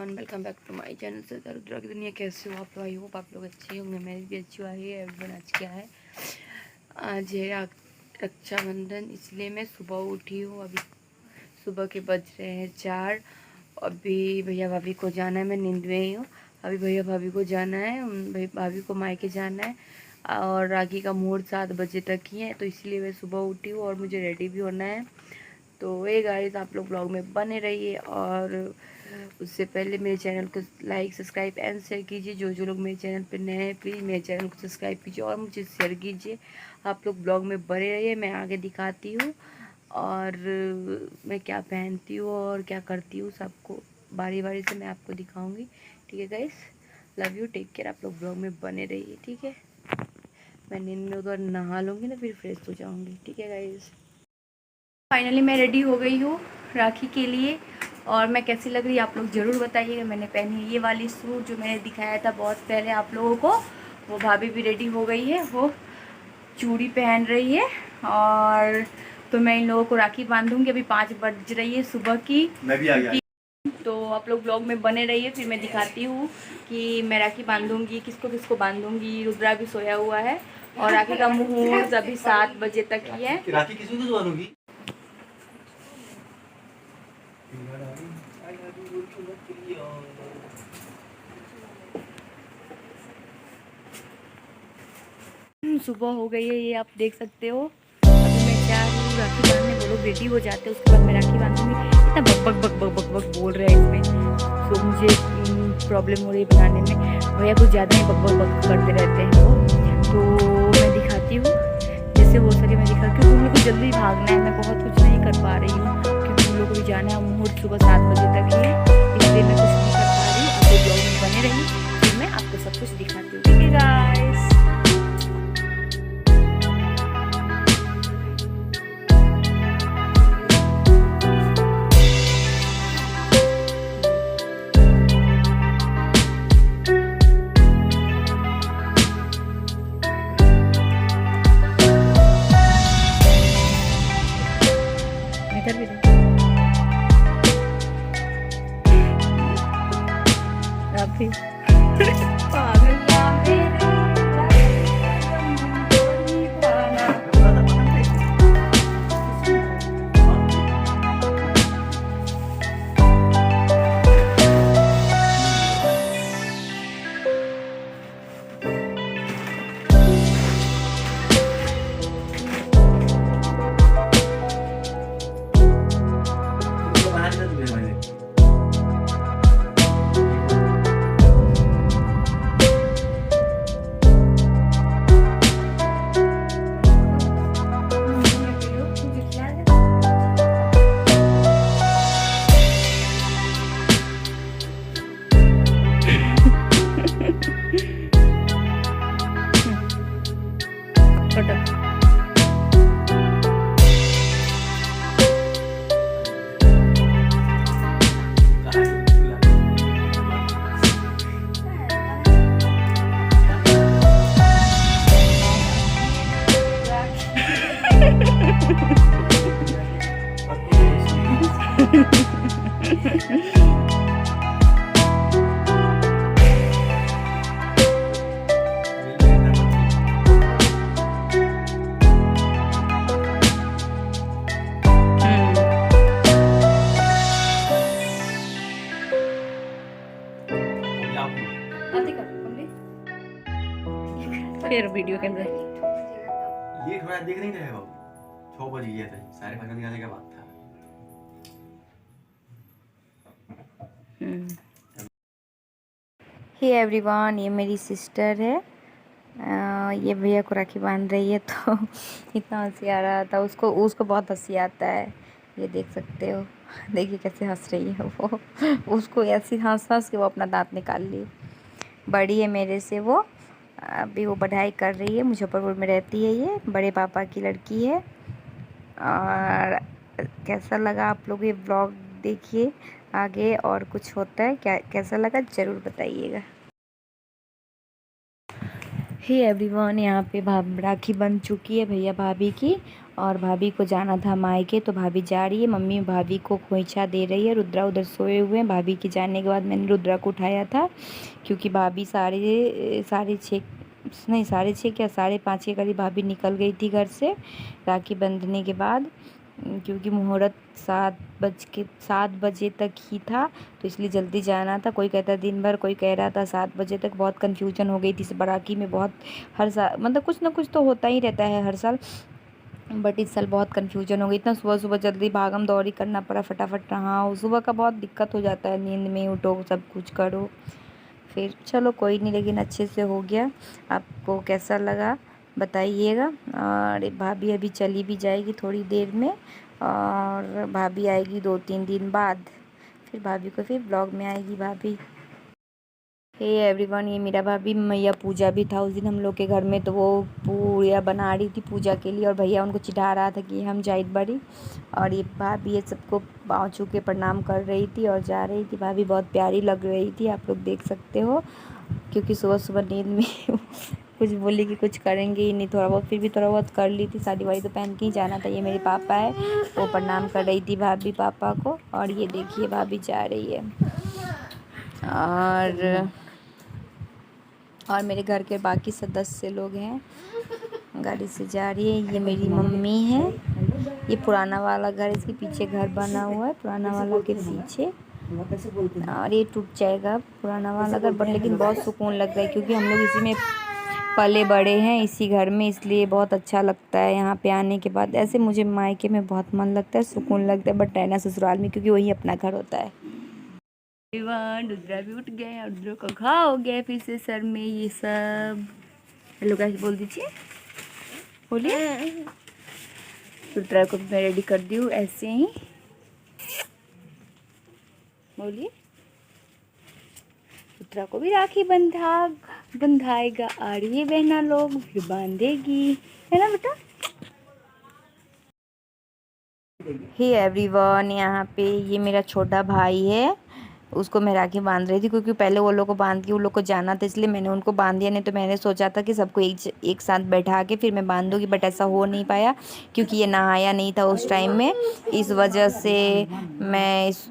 Everyone, welcome back to my channel से रुद्रा की दुनिया। कैसे हो आप लोग? आई होप आप लोग अच्छे होंगे। मेरी भी अच्छी हुई है। एवरीवन, आज क्या है? आज है रक्षाबंधन, इसलिए मैं सुबह उठी हूँ। अभी सुबह के बज रहे हैं 4। अभी भैया भाभी को जाना है। मैं नींद में ही हूँ। अभी भैया भाभी को जाना है, भाई भाभी को मायके जाना है और राखी का मुहूर्त 7 बजे तक ही है, तो इसलिए मैं सुबह उठी हूँ और मुझे रेडी भी होना है। तो ये गाइस, आप लोग ब्लॉग में बने रहिए और उससे पहले मेरे चैनल को लाइक, सब्सक्राइब एंड शेयर कीजिए। जो जो लोग मेरे चैनल पर नए हैं, प्लीज़ मेरे चैनल को सब्सक्राइब कीजिए और मुझे शेयर कीजिए। आप लोग ब्लॉग में बने रहिए। मैं आगे दिखाती हूँ और मैं क्या पहनती हूँ और क्या करती हूँ, सबको बारी बारी से मैं आपको दिखाऊँगी। ठीक है guys, love you, take care. आप लोग ब्लॉग में बने रहिए। ठीक है, मैं नींद में उधर नहा लूँगी ना, फिर फ्रेश हो जाऊँगी। ठीक है गाइस, फाइनली मैं रेडी हो गई हूँ राखी के लिए। और मैं कैसी लग रही है आप लोग ज़रूर बताइएगा। मैंने पहनी ये वाली सूट जो मैंने दिखाया था बहुत पहले आप लोगों को, वो भाभी भी रेडी हो गई है, वो चूड़ी पहन रही है। और तो मैं इन लोगों को राखी बांधूंगी। अभी 5 बज रही है सुबह की। मैं भी आ गया। तो आप लोग ब्लॉग में बने रहिए, फिर मैं दिखाती हूँ कि मैं राखी बांधूंगी, किसको किसको बांधूंगी। रुद्रा भी सोया हुआ है और राखी का मुहूर्त अभी 7 बजे तक ही है। राखी किसको तो बांधूंगी? सुबह हो गई है, ये आप देख सकते हो। अभी मैं जा रही हूँ राखी बांधने। वो लोग रेडी हो जाते हैं, उसके बाद मैं राखी बांधूंगी। इतना बक बक बक बक बक बक बोल रहे हैं इसमें, तो मुझे प्रॉब्लम हो रही है बनाने में। भैया कुछ ज़्यादा ही बक बक बक करते रहते हैं वो। तो मैं दिखाती हूँ, जैसे हो सके मैं दिखा, क्योंकि उन लोग को जल्दी भागना है। मैं बहुत कुछ नहीं कर पा रही हूँ क्योंकि उन लोग को भी जाना है। मुहूर्त सुबह 7 बजे तक ही है, इसलिए मैं कुछ नहीं कर पा रही हूँ। आप लोग ब्लॉग में बने रहिए, फिर मैं आपको सब कुछ दिखाती हूँ। ठीक है गाइस, इधर भी अभी पागल फिर वीडियो कैमरा ये थोड़ा देख नहीं रहे बाबू। 6 बज गया था, सारे खाना दिखाने के बाद था। हे एवरीवन, ये मेरी सिस्टर है। ये भैया को राखी बांध रही है, तो इतना हंसी आ रहा था उसको। उसको बहुत हंसी आता है, ये देख सकते हो। देखिए कैसे हंस रही है वो। उसको ऐसी हंस हंस के वो अपना दांत निकाल ली। बड़ी है मेरे से वो। अभी वो पढ़ाई कर रही है, मुजफ्फरपुर में रहती है। ये बड़े पापा की लड़की है। और कैसा लगा आप लोग ये ब्लॉग देखिए आगे, और कुछ होता है क्या, कैसा लगा ज़रूर बताइएगा। हे एवरीवन, यहाँ पे राखी बन चुकी है भैया भाभी की, और भाभी को जाना था मायके तो भाभी जा रही है। मम्मी भाभी को खोइछा दे रही है। रुद्रा उधर सोए हुए हैं। भाभी के जाने के बाद मैंने रुद्रा को उठाया था, क्योंकि भाभी साढ़े छः नहीं, 6:30 क्या 5:30 के करीब भाभी निकल गई थी घर से राखी बंधने के बाद, क्योंकि मुहूर्त 7 बजे तक ही था, तो इसलिए जल्दी जाना था। कोई कहता दिन भर, कोई कह रहा था 7 बजे तक। बहुत कन्फ्यूजन हो गई थी इस राखी में। बहुत हर साल मतलब कुछ ना कुछ तो होता ही रहता है हर साल, बट इस साल बहुत कन्फ्यूजन हो गई। इतना सुबह सुबह जल्दी भागम दौड़ी करना पड़ा, फटाफट नहाओ। सुबह का बहुत दिक्कत हो जाता है, नींद में उठो सब कुछ करो। फिर चलो कोई नहीं, लेकिन अच्छे से हो गया। आपको कैसा लगा बताइएगा। और भाभी अभी चली भी जाएगी थोड़ी देर में, और भाभी आएगी 2-3 दिन बाद। फिर भाभी को फिर ब्लॉग में आएगी भाभी। हे एवरीवन, ये मेरा भाभी। मैया पूजा भी था उस दिन हम लोग के घर में, तो वो पूजा बना रही थी पूजा के लिए, और भैया उनको चिढ़ा रहा था कि हम जाइत बड़ी। और ये भाभी ये सबको पाँव छू के प्रणाम कर रही थी और जा रही थी। भाभी बहुत प्यारी लग रही थी, आप लोग देख सकते हो, क्योंकि सुबह सुबह नींद में कुछ बोली कि कुछ करेंगे ही नहीं, थोड़ा बहुत फिर भी थोड़ा बहुत कर ली थी। साड़ी वाड़ी तो पहन के ही जाना था। ये मेरे पापा है, वो प्रणाम कर रही थी भाभी पापा को। और ये देखिए भाभी जा रही है। और मेरे घर के बाकी सदस्य लोग हैं, गाड़ी से जा रही है। ये मेरी मम्मी है। ये पुराना वाला घर, इसके पीछे घर बना हुआ है, पुराना वाला के पीछे। और ये टूट जाएगा पुराना वाला घर, बट लेकिन बहुत सुकून लग रहा है, क्योंकि हम लोग इसी में पले बड़े हैं, इसी घर में, इसलिए बहुत अच्छा लगता है यहाँ पे आने के बाद। ऐसे मुझे मायके में बहुत मन लगता है, सुकून लगता है, बट रहना ससुराल में, क्योंकि वही अपना घर होता है। रुद्रा भी उठ गए और रुद्रा का घाव हो गया फिर से सर में। ये सब हेलो गाइस बोल दीजिए, बोलिए। रुद्रा को मैं रेडी कर दी हूँ ऐसे ही, बोलिए। रुद्रा को भी राखी बंधाएगा, और ये बहना लोग फिर बांधेगी, है ना बेटा। हे एवरीवन, यहाँ पे ये मेरा छोटा भाई है, उसको मैं राखी बांध रही थी, क्योंकि पहले वो लोग को बांध के उन लोग को जाना था, इसलिए मैंने उनको बांध दिया। नहीं तो मैंने सोचा था कि सबको एक साथ बैठा के फिर मैं बांधूंगी, बट ऐसा हो नहीं पाया, क्योंकि ये नहाया नहीं था उस टाइम में। इस वजह से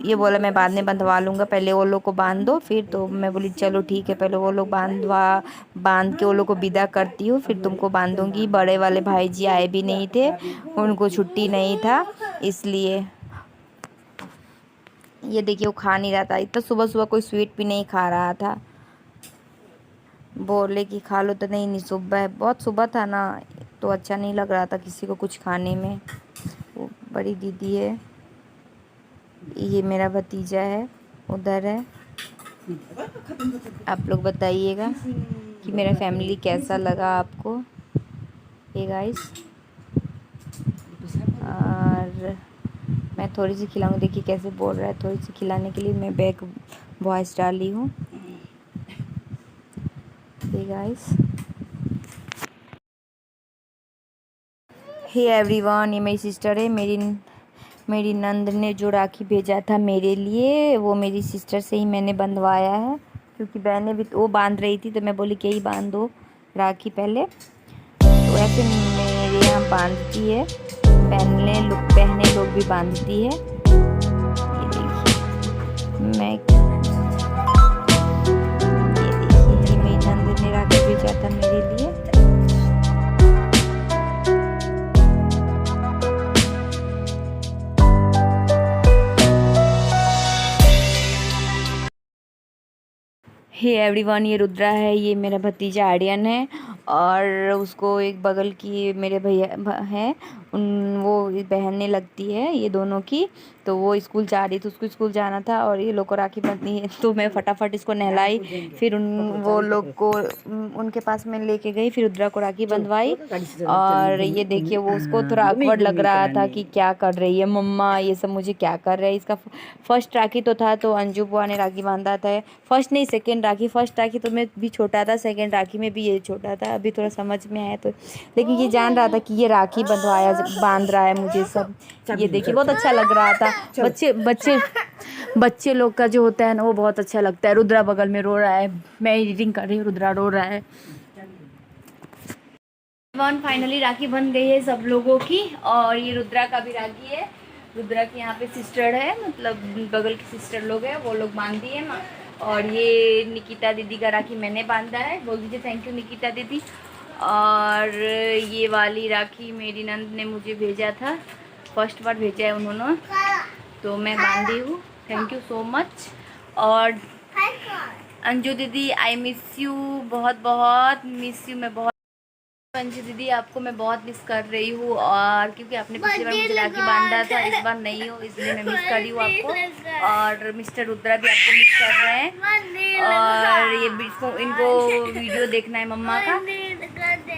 ये बोला मैं बाद में बंधवा लूँगा, पहले वो लोग को बांध दो। फिर तो मैं बोली चलो ठीक है, पहले वो लोग बांध के वो लोग को विदा करती हूँ, फिर तुमको बांधूँगी। बड़े वाले भाई जी आए भी नहीं थे, उनको छुट्टी नहीं था, इसलिए। ये देखिए वो खा नहीं रहा था, इतना सुबह सुबह कोई स्वीट भी नहीं खा रहा था। बोले कि खा लो, तो नहीं सुबह बहुत सुबह था ना, तो अच्छा नहीं लग रहा था किसी को कुछ खाने में। वो बड़ी दीदी है, ये मेरा भतीजा है, उधर है। आप लोग बताइएगा कि मेरा फैमिली कैसा लगा आपको, ये गाइस। और मैं थोड़ी सी खिलाऊंगी, देखिए कैसे बोल रहा है। थोड़ी सी खिलाने के लिए मैं बैक वॉइस डाली हूँ, हे गाइस। हे एवरीवन, ये मेरी सिस्टर है। मेरी नंद ने जो राखी भेजा था मेरे लिए, वो मेरी सिस्टर से ही मैंने बंधवाया है, क्योंकि बहनें भी वो बांध रही थी, तो मैं बोली कि यही बांध दो राखी पहले। तो ऐसे मेरे यहाँ बांधती है, बहनें लोग भी बांधती है। ये देखिए मैं, ये देखिए मेरी नंद ने राखी भेजा था मेरे लिए। हे एवरीवन, ये रुद्रा है, ये मेरा भतीजा आर्यन है, और उसको एक बगल की मेरे भैया हैं, वो बहनें लगती है ये दोनों की। तो वो स्कूल जा रही थी, उसको स्कूल जाना था, और ये लोग को राखी बंधनी है, तो मैं फटाफट इसको नहलाई, फिर वो लोग को उनके पास में लेके गई, फिर रुद्रा को राखी बंधवाई। और ये देखिए वो उसको थोड़ा awkward लग रहा था कि क्या कर रही है मम्मा, ये सब मुझे क्या कर रहा है। इसका फर्स्ट राखी तो था, तो अंजू बुआ ने राखी बांधा था, फर्स्ट नहीं सेकेंड राखी। फर्स्ट राखी तो मैं भी छोटा था, सेकेंड राखी में भी ये छोटा था, अभी थोड़ा समझ में आया तो। लेकिन ये जान रहा था कि ये राखी बांध रहा है मुझे सब। ये देखिए बहुत अच्छा लग रहा था। बच्चे लोग का जो होता है ना, वो बहुत अच्छा लगता है। रुद्रा बगल में रो रहा है, मैं एडिटिंग कर रही हूँ, रुद्रा रो रहा है। वन फाइनली राखी बन गई है सब लोगों की। और ये रुद्रा का भी राखी है। रुद्रा की यहाँ पे सिस्टर है, मतलब बगल की सिस्टर लोग हैं, वो लोग बांध दिए ना। और ये निकिता दीदी का राखी मैंने बांधा है, बोल दीजिए थैंक यू निकिता दीदी। और ये वाली राखी मेरी नंद ने मुझे भेजा था, फर्स्ट बार भेजा है उन्होंने, तो मैं बांधी हूँ, थैंक यू सो मच। और अंजू दीदी आई मिस यू, बहुत बहुत मिस यू, मैं बहुत अंजू दीदी आपको मैं बहुत मिस कर रही हूँ। और क्योंकि आपने पिछली बार मुझे राखी बांधा था, इस बार नहीं हो, इसलिए मैं मिस कर रही हूँ आपको। और मिस्टर रुद्रा भी आपको मिस कर रहे हैं। और ये इनको वीडियो देखना है मम्मा का,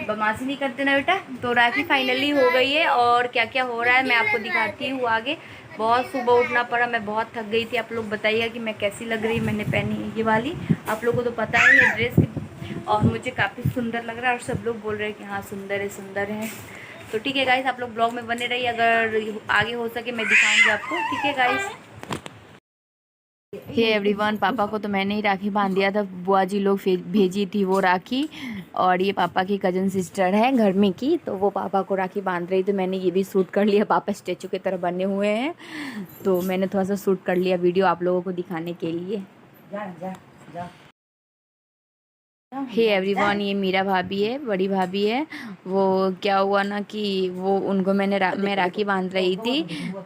बदमाशी नहीं करते ना बेटा। तो राखी फाइनली हो गई है और क्या क्या हो रहा है मैं आपको दिखाती हूँ आगे। बहुत सुबह उठना पड़ा, मैं बहुत थक गई थी। आप लोग बताइएगा कि मैं कैसी लग रही, मैंने पहनी है ये वाली, आप लोगों को तो पता ही है ड्रेस, और मुझे काफ़ी सुंदर लग रहा है और सब लोग बोल रहे हैं कि हाँ सुंदर है। तो ठीक है गाइस, आप लोग ब्लॉग में बने रहिए, अगर आगे हो सके मैं दिखाऊंगी आपको, ठीक है गाइस। हे एवरीवन, पापा को तो मैंने ही राखी बांध दिया था, बुआ जी लोग भेजी थी वो राखी। और ये पापा की कज़न सिस्टर है घर में की, तो वो पापा को राखी बांध रही, तो मैंने ये भी शूट कर लिया। पापा स्टैचू की तरह बने हुए हैं, तो मैंने थोड़ा सा शूट कर लिया वीडियो आप लोगों को दिखाने के लिए। हे एवरीवन, ये मीरा भाभी है, बड़ी भाभी है। वो क्या हुआ ना कि वो उनको मैं राखी बांध रही थी,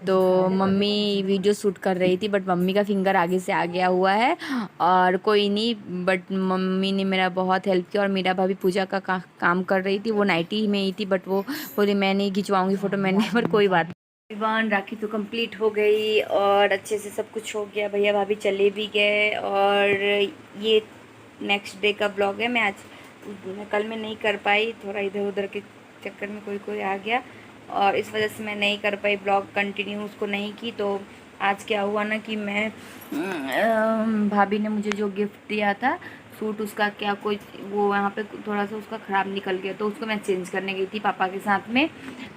तो मम्मी वीडियो शूट कर रही थी, बट मम्मी का फिंगर आगे से आ गया हुआ है। और कोई नहीं, बट मम्मी ने मेरा बहुत हेल्प किया। और मीरा भाभी पूजा का काम कर रही थी, वो नाइटी में ही थी, बट वो बोली मैं नहीं खिंचवाऊँगी फ़ोटो, मैंने, पर कोई बात नहीं। राखी तो कंप्लीट हो गई और अच्छे से सब कुछ हो गया, भैया भाभी चले भी गए। और ये नेक्स्ट डे का ब्लॉग है। मैं कल में नहीं कर पाई, थोड़ा इधर उधर के चक्कर में कोई आ गया, और इस वजह से मैं नहीं कर पाई ब्लॉग कंटिन्यू उसको नहीं की। तो आज क्या हुआ ना कि मैं भाभी ने मुझे जो गिफ्ट दिया था सूट, उसका क्या कोई वो यहाँ पे थोड़ा सा उसका ख़राब निकल गया, तो उसको मैं चेंज करने गई थी पापा के साथ में।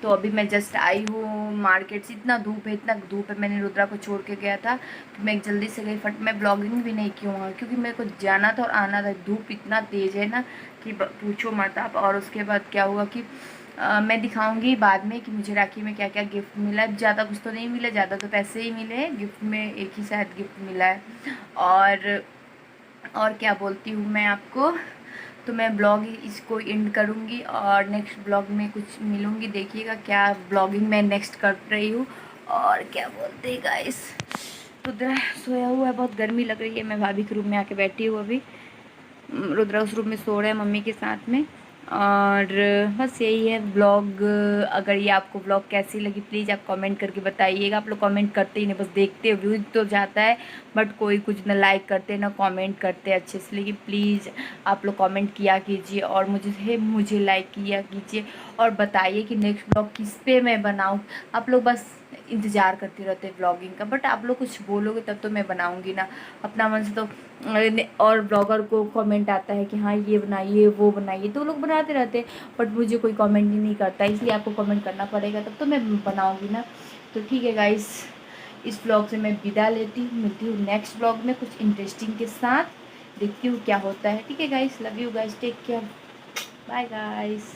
तो अभी मैं जस्ट आई हूँ मार्केट से, इतना धूप है, मैंने रुद्रा को छोड़ के गया था, तो मैं जल्दी से गई फट, मैं ब्लॉगिंग भी नहीं की वहाँ, क्योंकि मेरे को जाना था और आना था। धूप इतना तेज़ है ना कि पूछो मत आप। और उसके बाद क्या हुआ कि मैं दिखाऊंगी बाद में कि मुझे राखी में क्या क्या गिफ्ट मिला है। ज़्यादा कुछ तो नहीं मिला, ज़्यादा तो पैसे ही मिले हैं, गिफ्ट में एक ही शायद गिफ्ट मिला है। और क्या बोलती हूँ मैं आपको, तो मैं ब्लॉग इसको एंड करूँगी और नेक्स्ट ब्लॉग में कुछ मिलूँगी, देखिएगा क्या ब्लॉगिंग मैं नेक्स्ट कर रही हूँ। और क्या बोलते हैं गाइस, रुद्रा सोया हुआ है, बहुत गर्मी लग रही है, मैं भाभी के रूम में आके बैठी हूँ अभी। रुद्रा उस रूम में सो रहा है मम्मी के साथ में। और बस यही है ब्लॉग। अगर ये आपको ब्लॉग कैसी लगी प्लीज़ आप कमेंट करके बताइएगा। आप लोग कमेंट करते ही नहीं, बस देखते हो, व्यूज तो जाता है बट कोई कुछ ना लाइक करते ना कमेंट करते अच्छे से। लेकिन प्लीज़ आप लोग कमेंट किया कीजिए और मुझे लाइक किया कीजिए और बताइए कि नेक्स्ट ब्लॉग किस पे मैं बनाऊँ। आप लोग बस इंतज़ार करते रहते हैं ब्लॉगिंग का, बट आप लोग कुछ बोलोगे तब तो मैं बनाऊँगी ना अपना मन से। तो और ब्लॉगर को कमेंट आता है कि हाँ ये बनाइए वो बनाइए, तो लोग बनाते रहते हैं, बट मुझे कोई कमेंट ही नहीं करता, इसलिए आपको कमेंट करना पड़ेगा तब तो मैं बनाऊँगी ना। तो ठीक है गाइस, इस ब्लॉग से मैं विदा लेती हूँ, मिलती हूँ नेक्स्ट ब्लॉग में कुछ इंटरेस्टिंग के साथ, देखती हूँ क्या होता है। ठीक है guys, love you guys, take care, bye guys.